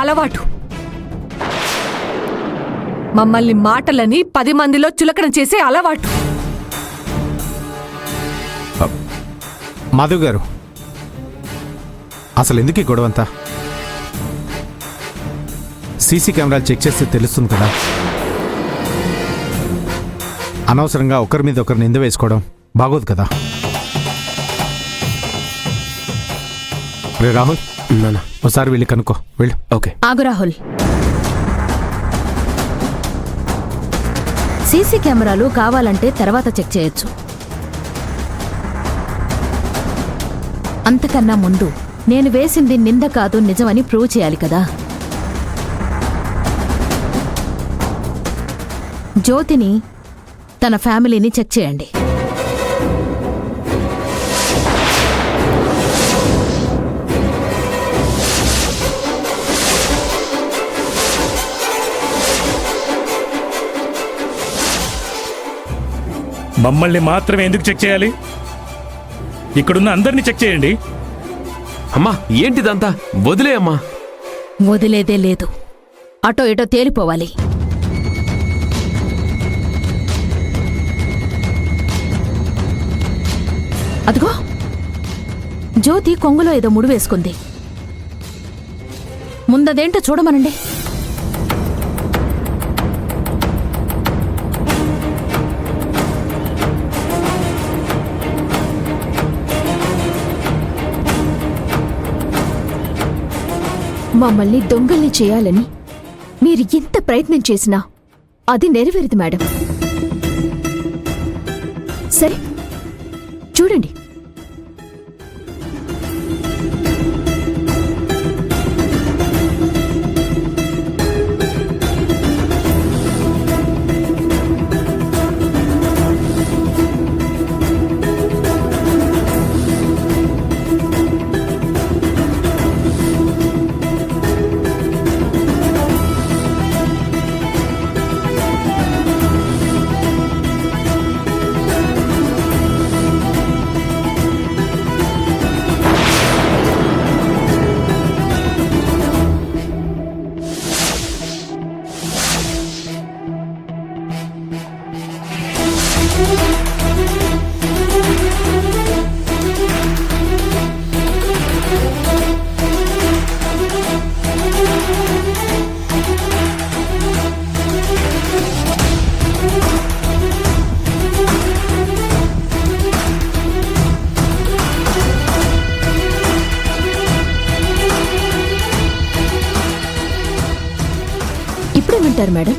అలవాటు. మమ్మల్ని మాటలని 10 మందిలో చులకన చేసే అలవాటు. మాధవ్ గారు, అసలు ఎందుకు ఈ గొడవంతా? సీసీ కెమెరాలు చెక్ చేస్తే తెలుస్తుంది కదా. అనవసరంగా ఒకరి మీద ఒకరు నింద వేసుకోవడం బాగోదు కదా. రే రాహుల్, ఒకసారి వెళ్ళి కనుక్కో. వెళ్ళు. ఓకే. ఆగు రాహుల్. సీసీ కెమెరాలు కావాలంటే తర్వాత చెక్ చేయొచ్చు. అంతకన్నా ముందు నేను వేసింది నింద కాదు నిజమని ప్రూవ్ చేయాలి కదా. జ్యోతిని, తన ఫ్యామిలీని చెక్ చేయండి. మమ్మల్ని మాత్రమే ఎందుకు చెక్ చేయాలి? ఇక్కడున్న అందరినీ చెక్ చేయండి. అమ్మా, ఏంటిదంతా? వదిలే అమ్మా. వదిలేదే లేదు. అటో ఇటో తేలిపోవాలి. అదిగో, జ్యోతి కొంగులో ఏదో ముడి వేసుకుంది. ముందదేంటో చూడమనండి. మమ్మల్ని దొంగల్ని చేయాలని మీరు ఎంత ప్రయత్నం చేసినా అది నెరవేరదు మేడం. సరే చూడండి. ఇప్పుడేమంటారు మేడం?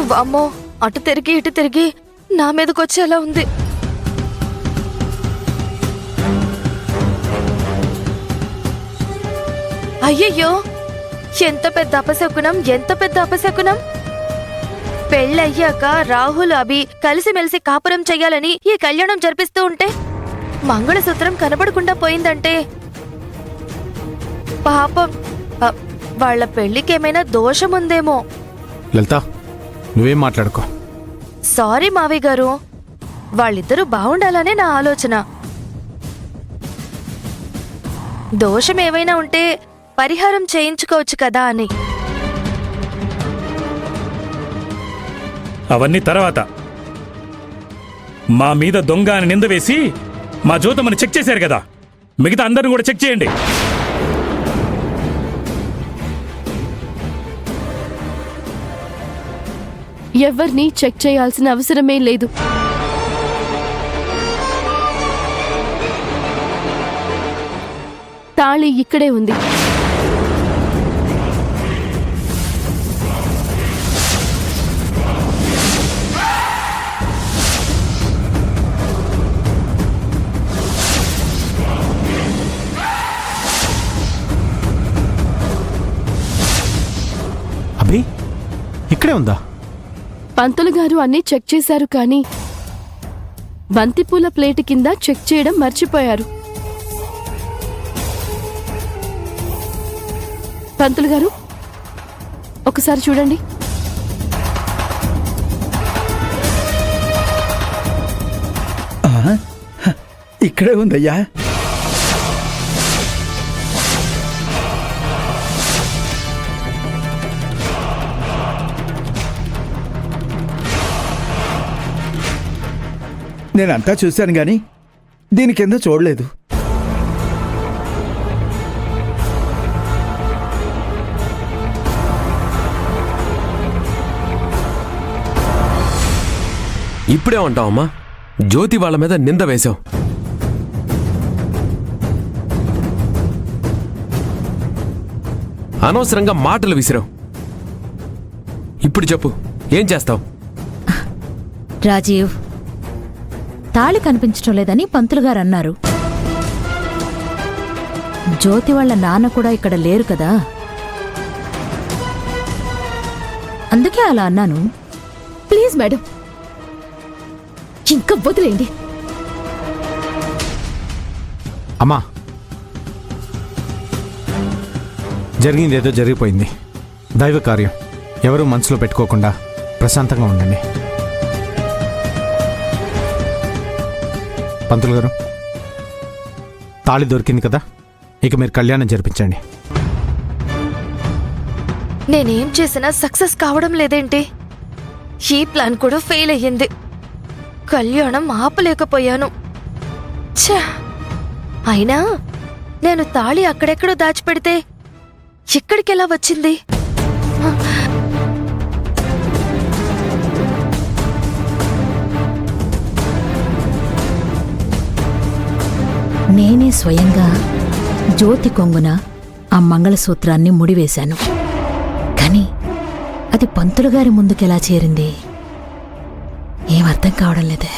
వామ్మో, అటు తిరిగి ఇటు తిరిగి నా మీదకొచ్చేలా ఉంది. అయ్యయ్యో, ఎంత పెద్ద అపశకునం, ఎంత పెద్ద అపశకునం. పెళ్ళయ్యాక రాహుల్, అభి కలిసిమెలిసి కాపురం చెయ్యాలని ఈ కళ్యాణం జరిపిస్తూ ఉంటే మంగళసూత్రం కనబడకుండా పోయిందంటే పాపం వాళ్ళ పెళ్లికేమైనా దోషముందేమో. లలిత, నువ్వేం మాట్లాడుకో. సారీ మావి గారు, వాళ్ళిద్దరూ బాగుండాలనే నా ఆలోచన. దోషం ఏవైనా ఉంటే పరిహారం చేయించుకోవచ్చు కదా అని. అవన్నీ తర్వాత. మా మీద దొంగ అని నింద వేసి మా జ్యోతమ్మని చెక్ చేశారు కదా, మిగతా అందరిని కూడా చెక్ చేయండి. ఎవరిని చెక్ చేయాల్సిన అవసరమే లేదు. తాళి ఇక్కడే ఉంది. అభి, ఇక్కడే ఉందా? పంతులు గారు అన్నీ చెక్ చేశారు, కానీ బంతిపూల ప్లేట్ కింద చెక్ చేయడం మర్చిపోయారు. పంతులు గారు, ఒకసారి చూడండి. ఇక్కడే ఉందయ్యా. నేనంతా చూశాను గాని దీని కింద చూడలేదు. ఇప్పుడే ఉంటావమ్మా, జ్యోతి వాళ్ళ మీద నింద వేశావు. అనవసరంగా మాటలు విసిరావు. ఇప్పుడు చెప్పు, ఏం చేస్తావు? రాజీవ్, తాళి కనిపించడం లేదని పంతులు గారు అన్నారు. జ్యోతి వాళ్ళ నాన్న కూడా ఇక్కడ లేరు కదా, అందుకే అలా అన్నాను. ప్లీజ్ మేడం, ఇంకా వదిలేయండి. అమ్మా, జరిగింది ఏదో జరిగిపోయింది. దైవ కార్యం ఎవరూ మనసులో పెట్టుకోకుండా ప్రశాంతంగా ఉండండి. పంతులు గారు, తాళి దొరికింది కదా, ఇక మీరు కళ్యాణం జరిపించండి. నేనేం చేసినా సక్సెస్ కావడం లేదేంటి? ఈ ప్లాన్ కూడా ఫెయిల్ అయ్యింది. కళ్యాణం ఆపలేకపోయాను. ఛ! అయినా నేను తాళి అక్కడెక్కడో దాచిపెడితే ఇక్కడికెలా వచ్చింది? నేనే స్వయంగా జ్యోతి కొంగున ఆ మంగళసూత్రాన్ని ముడివేశాను. కాని అది పంతులు గారి ముందుకెలా చేరింది ఏమర్థం కావడం లేదే.